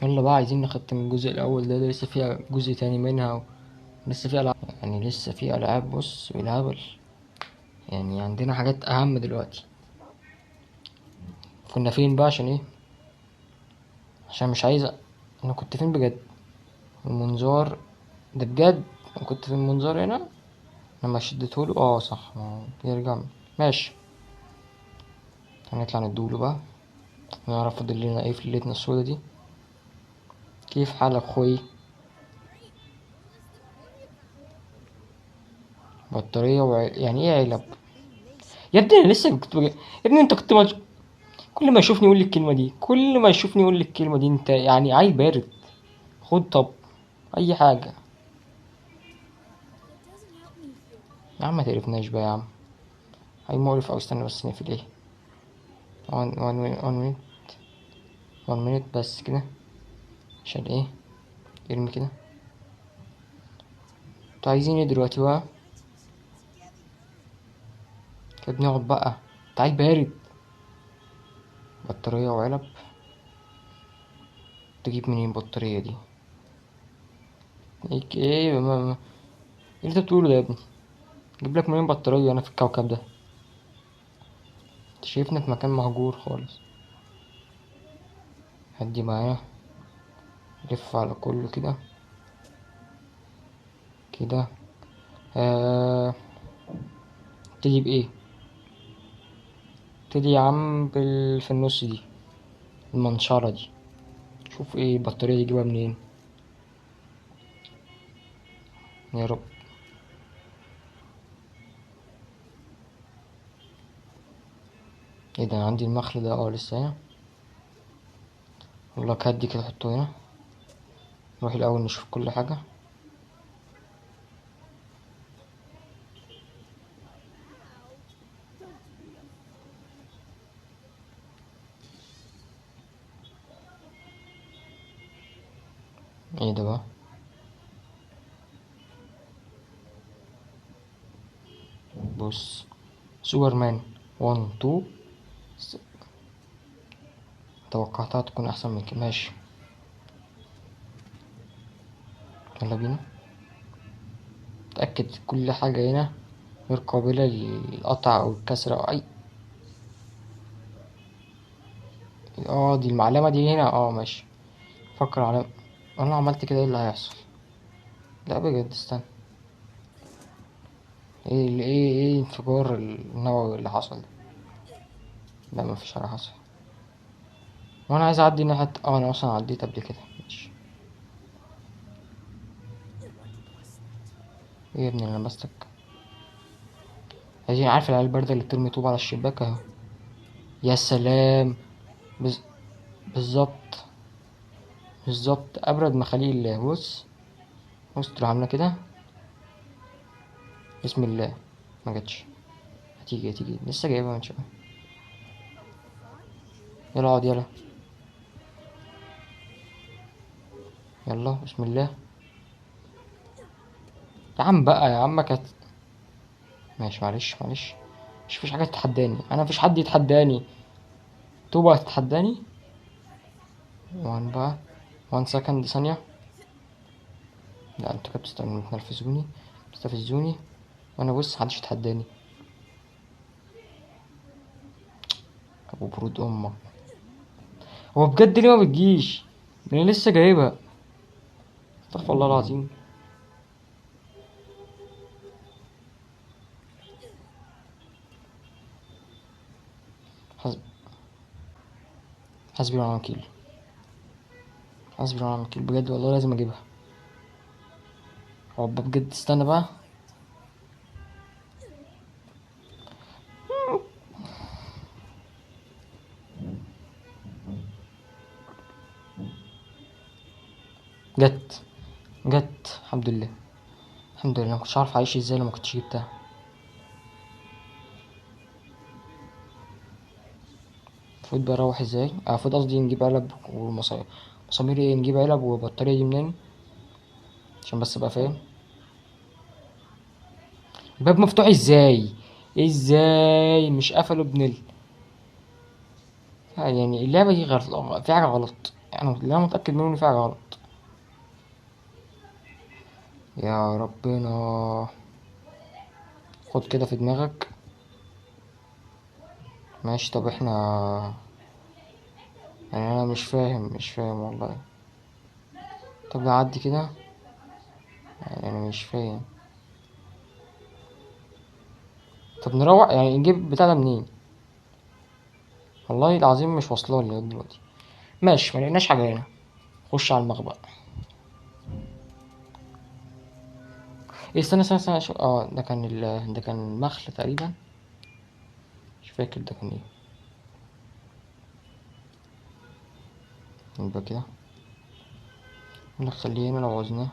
يلا بقى عايزين نختم الجزء الاول ده لسه فيها جزء تاني منها، ولسه فيها العاب، يعني لسه فيها العاب بص بالهبل. يعني عندنا حاجات اهم دلوقتي. كنا فين بقى عشان ايه؟ عشان مش عايز انا كنت فين بجد؟ المنظار ده بجد. أنا كنت في المنظار هنا لما شديتهوله، صح، ما يرجع. ماشي، هنطلع ندوله بقى، نعرف فاضل لنا ايه في ليلتنا السودا دي. كيف حالك خوي؟ بطارية يعني ايه علب؟ يا ابني انا لسه يا ابني انت كنت كل ما يشوفني يقول لي الكلمة دي، كل ما يشوفني يقول لي الكلمة دي، انت يعني عيل بارد. خد طب اي حاجة. يا عم ما تقرفناش بقى يا عم. هاي مقرف اوي، استنى بس نقفل ايه. 1 minute بس كده. عشان ايه؟ ارمي كده. انتوا عايزين ايه دلوقتي بقى؟ يا ابني اقعد بقى، انت عيل بارد. بطارية وعلب. تجيب منين البطارية دي؟ ايه ايه اللي انت بتقوله ده يا ابني؟ اجيب لك منين بطارية انا في الكوكب ده؟ انت شايفنا في مكان مهجور خالص. هدي معايا. لف على كله كده كده. آه... ابتدي بايه؟ ابتدي يا عم في النص دي، المنشرة دي. شوف ايه البطارية دي جيبها منين. يا رب. ايه ده؟ عندي المخل ده لسه هنا. والله هدي كده حطه هنا. نروح الاول نشوف كل حاجة. ايه ده بقى؟ بص، سوبرمان 1 2. توقعتها تكون احسن من كده. ماشي، يلا بينا. اتأكد كل حاجة هنا غير قابلة للقطع او الكسر او اي. دي المعلمة دي هنا. ماشي. فكر على، انا لو عملت كده ايه اللي هيحصل؟ لا بجد استنى. ايه الانفجار النووي اللي حصل ده؟ لا مفيش حاجة حصل. وانا عايز اعدي الناحية انا اصلا عديت قبل كده. ماشي. ايه يا ابني اللي لمستك؟ عايزين، عارف العيال الباردة اللي بترمي طوب على الشباك اهو. يا سلام. بز... بالظبط. بالظبط ابرد مخاليق الله. بص، بص تروح عاملة كده. بسم الله. ما جاتش. هتيجي لسه جايبها من شوية. يلا اقعد يلا. يلا بسم الله. يا عم بقى يا عم كانت. ماشي معلش. مش فيش حاجة تتحداني، انا مفيش حد يتحداني. طوبة تتحداني. وان بقى. 1 سكند، ثانية. لا انتوا كده بتنرفزوني، بتستفزوني. وانا بص محدش يتحداني. ابو برود امك. هو بجد ليه ما بتجيش؟ ده انا لسه جايبها. استغفر الله العظيم. حسب. حسبي ونعم الوكيل. حسبي ونعم الوكيل بجد والله لازم اجيبها. هو بجد استنى بقى. جت. جت الحمد لله. الحمد لله، ما كنتش عارف اعيش ازاي لو ما كنتش جبتها. المفروض بقى اروح ازاي؟ المفروض قصدي نجيب علب ومسامير. مسامير ايه؟ نجيب علب وبطارية دي منين؟ عشان بس ابقى فاهم. الباب مفتوح ازاي؟ ازاي مش قفلوا يعني اللعبة دي غلط، في حاجة غلط. انا اللي انا متأكد منه ان في حاجة غلط. يا ربنا. خد كده في دماغك. ماشي، طب احنا يعني انا مش فاهم والله. طب نعدي كده. يعني انا مش فاهم. طب نروح يعني نجيب بتاع ده منين؟ والله العظيم مش واصله لي لغاية دلوقتي. ماشي، ما لقيناش حاجة هنا. خش على المخبأ. إيه، استنى شو. ده كان المخل تقريبا. مش فاكر ده كان ايه. يبقى كده نخليه هنا لو عوزناه.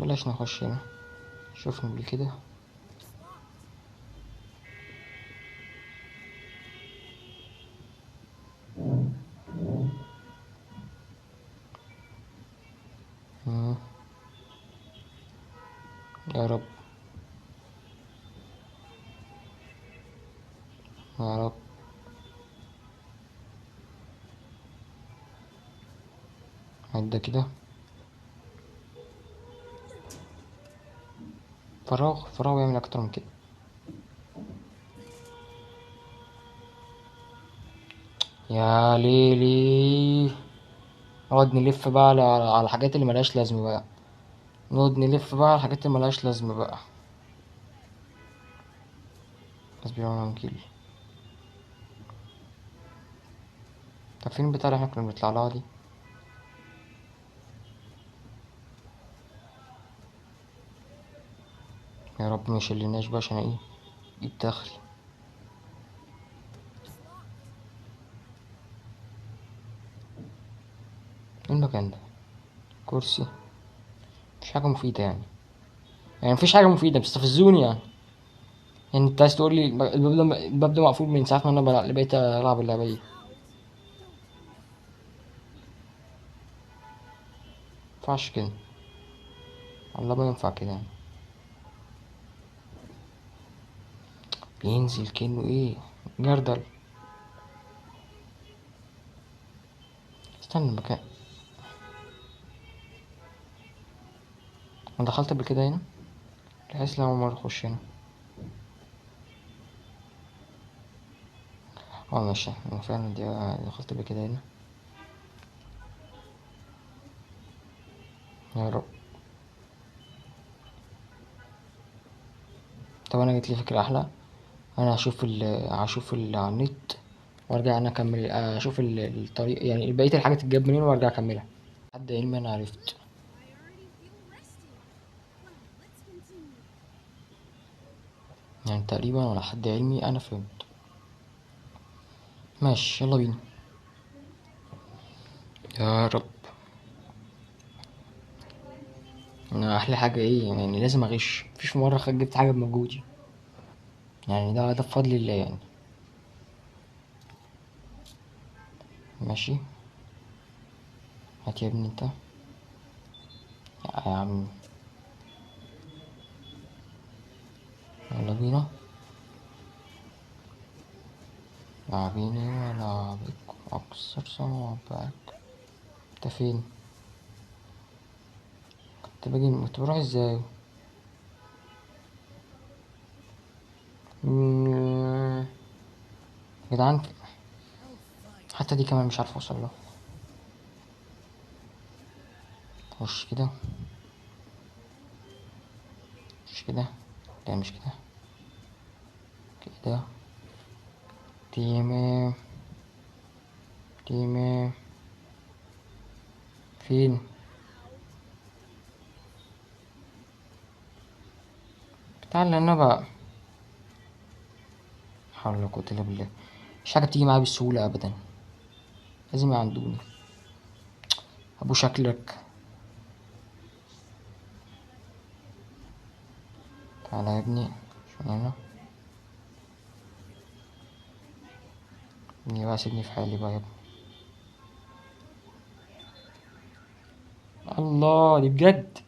بلاش نخش هنا. شوفنا قبل كده. مم. يا رب. يا رب. عدى كده. فراغ يعمل اكتر من كده. يا ليلي. نقعد نلف بقى على الحاجات اللي ملهاش لازمة بقى. نقعد نلف بقى على الحاجات اللي ملهاش لازمة بقى. حسبي الله ونعم الوكيل. طب فين البتاع اللي احنا كنا بنطلع لها دي؟ يا رب ما يشلناش بقى عشان ايه يتدخل. ايه المكان ده؟ كرسي. مفيش حاجة مفيدة يعني مفيش حاجة مفيدة، بتستفزوني يعني انت عايز تقول لي الباب ده مقفول من ساعة ما انا بقيت العب اللعبة دي. مينفعش كده. والله ما ينفع كده يعني. بينزل كأنه ايه. جردل. استنى المكان. انا دخلت قبل كده هنا. بحس لما مرة اخش هنا. اه ماشي، انا فعلا دخلت قبل كده هنا. يا رب. طب انا جت لي فكرة احلى. انا هشوف على النت. وارجع انا اكمل اشوف الطريق، يعني بقية الحاجات تتجاب منين وارجع اكملها. لحد علمي انا عرفت. يعني تقريبا ولا حد علمي انا فهمت. ماشي يلا بينا. يا رب. انا احلى حاجة ايه يعني لازم اغش، مفيش مرة جبت حاجة بمجهودي. يعني ده بفضل الله يعني. ماشي. هات يا ابني انت. يا عم. يلا بينا. لعبيني ولعبك أكثر صوابعك. انت فين؟ كنت بروح ازاي؟ يا جدعان. حتى دي كمان مش عارف اوصل له. خش كده. مش كده. لا مش كده. كده. تمام. تمام. فين؟ تعال انا بقى. حول ولا قوة الا بالله. مش حاجة بتيجي معايا بالسهولة ابدا. لازم يعندوني. ابو شكلك. تعالى يا ابني. شو هنا. ابني بقى سيبني في حالي بقى يا ابني. الله، دي بجد.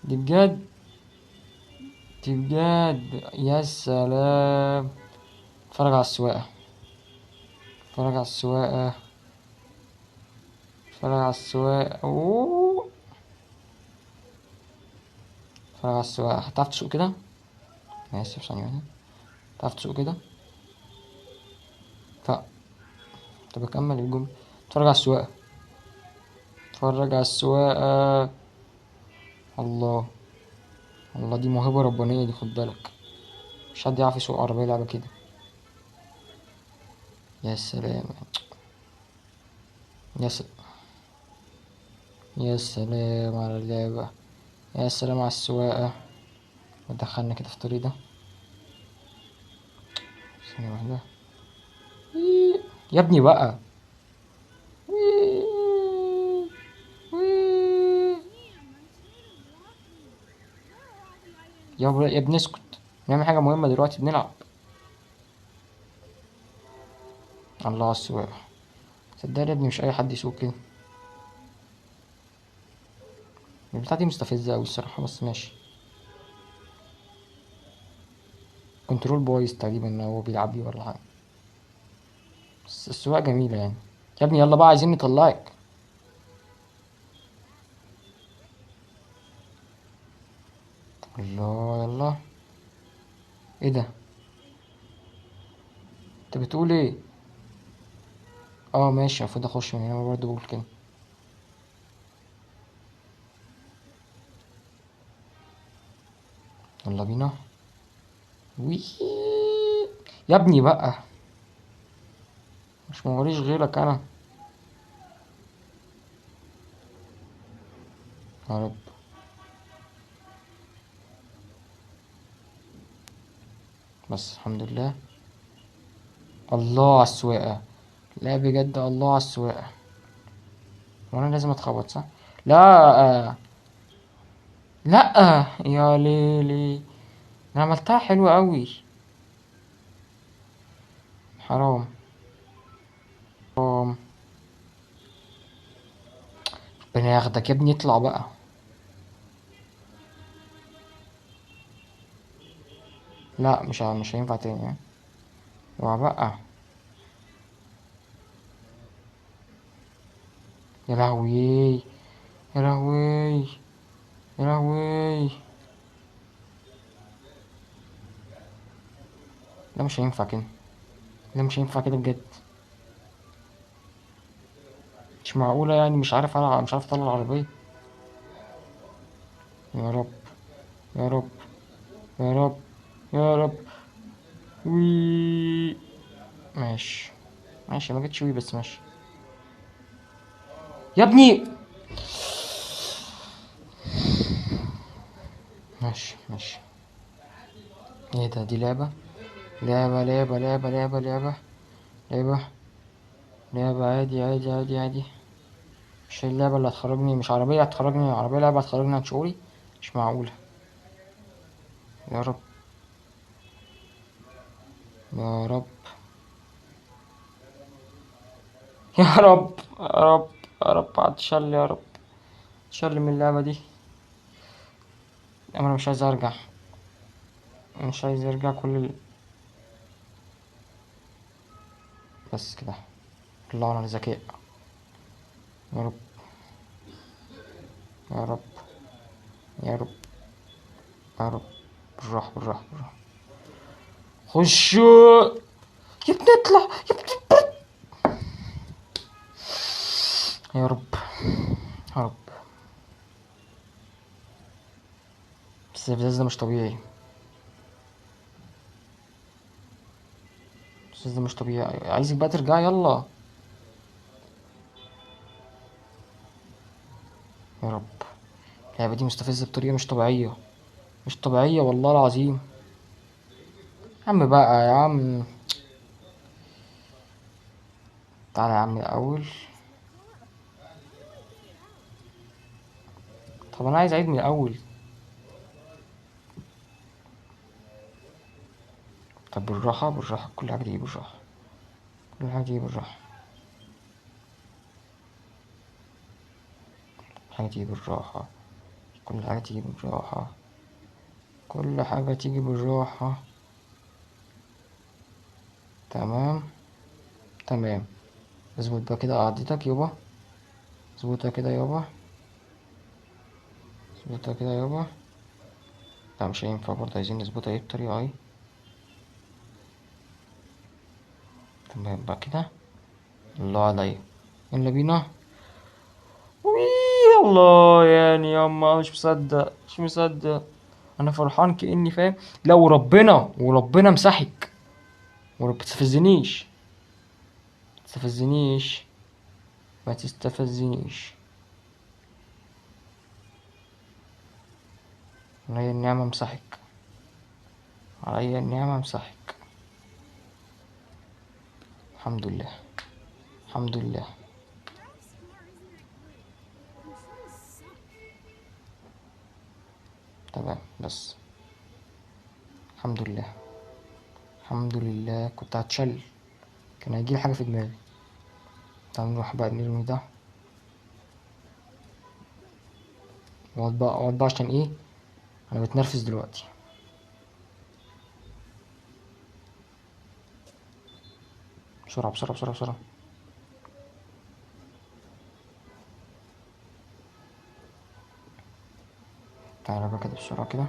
دي بجد. دي بجد. يا سلام. اتفرج على السواقة. اتفرج على السواقة، اتفرج على السواقة. اوه، اتفرج على السواقة. هتعرف تسوق كده؟ أنا آسف، ثانية واحدة. تعرف تسوق كده؟ ف طب أكمل الجملة. اتفرج على السواقة، اتفرج على السواقة. الله، الله دي موهبة ربانية دي، خد بالك. مش حد يعرف يسوق عربية لعبة كده. يا سلام، يا سلام، يا سلام على اللعبة، يا سلام على السواقة. ودخلنا كده في الطريق ده. ثانية واحدة. يا ابني بقى. يا ابني اسكت، نعمل حاجة مهمة دلوقتي، بنلعب. الله على السواقة. صدقني يا ابني مش أي حد يسوق كده. البتاعة دي مستفزة أوي الصراحة، بس ماشي. كنترول بايظ تقريبا، هو بيلعب بيه ولا حاجة. بس السواقة جميلة يعني. يا ابني يلا بقى، عايزين نطلعك. الله، يلا. ايه ده؟ انت بتقول ايه؟ اه ماشي، المفروض اخش من هنا برضه، بقول كده. يلا بينا. وي. يا ابني بقى، مش موريش غيرك انا. يا رب. بس الحمد لله. الله على السواقة. لا بجد، الله على السواقة. وانا لازم اتخبط صح؟ لا. لا. يا ليلي، انا عملتها حلوة قوي. حرام، حرام. ربنا ياخدك يا ابني، اطلع بقى. لا مش هينفع تاني يعني. اوعى بقى. يا لهوي، يا لهوي، يا لهوي. لا مش هينفع كده، لا مش هينفع كده بجد. مش معقولة يعني، مش عارف اطلع العربية. يا رب، يا رب، يا رب، يا رب. وي. ماشي، ماشي، ما جتش وي بس ماشي. يا ابني. ماشي، ماشي. ايه ده؟ دي لعبة، لعبة لعبة لعبة لعبة لعبة لعبة لعبة. عادي عادي عادي عادي. مش اللعبة اللي هتخرجني، مش عربية هتخرجني، عربية لعبة هتخرجني عن شعوري. مش معقولة. يا رب، يا رب، يا رب، يا رب، يا رب هتشل، يا رب تشل من اللعبة دي. انا مش عايز ارجع، مش عايز ارجع بس كده. الله على الذكاء. يا رب، يا رب، يا رب، يا رب. بالراحة، بالراحة، بالراحة. خش يا ابني، اطلع يا ابني. يا رب، يا رب. بس الازاز ده مش طبيعي، الازاز ده مش طبيعي. عايزك بقى ترجع، يلا. يا رب. اللعبة دي مستفزة بطريقة مش طبيعية، مش طبيعية والله العظيم. يا عم بقى يا عم. تعالى يا عم الأول. طب أنا عايز أعيد من الأول. طب بالراحة، بالراحة، كل حاجة تيجي بالراحة، كل حاجة تيجي بالراحة، كل حاجة تيجي بالراحة، كل حاجة تيجي بالراحة، كل حاجة تيجي بالراحة. تمام. تمام. اظبط بقى كده قعدتك يابا، اظبطها كده يابا، اظبطها كده يابا. لا مش هينفع برضه، عايزين نظبطها ايه بطريقة ايه. تمام بقى كده. الله عليا. يلا بينا. وي الله يعني ياما، مش مصدق مش مصدق. انا فرحان كأني فاهم. لا وربنا وربنا مسحك. ورب تستفزنيش، تستفزنيش، ما تستفزنيش. عليا النعمة مسحك، عليا النعمة مسحك. الحمد لله، الحمد لله. تمام بس. الحمد لله، الحمد لله. كنت هتشل، كان هيجيلي حاجة في دماغي. تعال نروح بقى نرمي ده. اقعد بقى اقعد بقى عشان ايه، انا بتنرفز دلوقتي. بسرعة بسرعة بسرعة بسرعة. تعالى بقى كده بسرعة كده.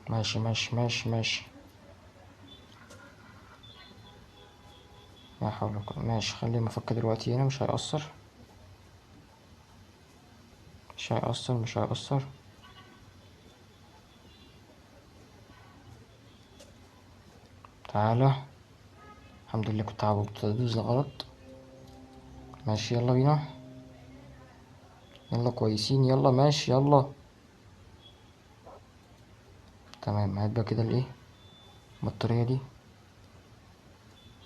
ماشي ماشي ماشي ماشي. لا حول ولا قوة. ماشي خليه مفك دلوقتي هنا، مش هيأثر، مش هيأثر، مش هيأثر. تعالى. الحمد لله، كنت بدوس غلط. ماشي يلا بينا. يلا كويسين، يلا ماشي يلا. تمام هات بقى كده الايه، البطارية دي.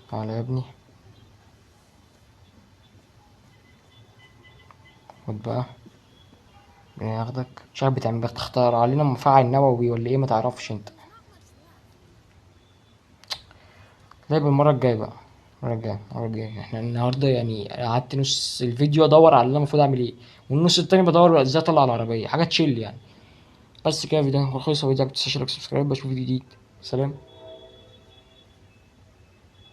تعالى يا ابني، خد بقى. بناخدك مش عارف بتعمل بتختار علينا مفاعل نووي ولا ايه، ما تعرفش انت. لا بالمرة الجاية بقى، المرة الجاية، المرة الجاية. احنا النهاردة يعني قعدت نص الفيديو ادور على اللي انا المفروض اعمل ايه، والنص التاني بدور ازاي اطلع العربية، حاجة تشيل يعني. بس كده، فيديو خلص. فيديو متنساش لايك سبسكرايب، بشوف فيديو جديد. سلام.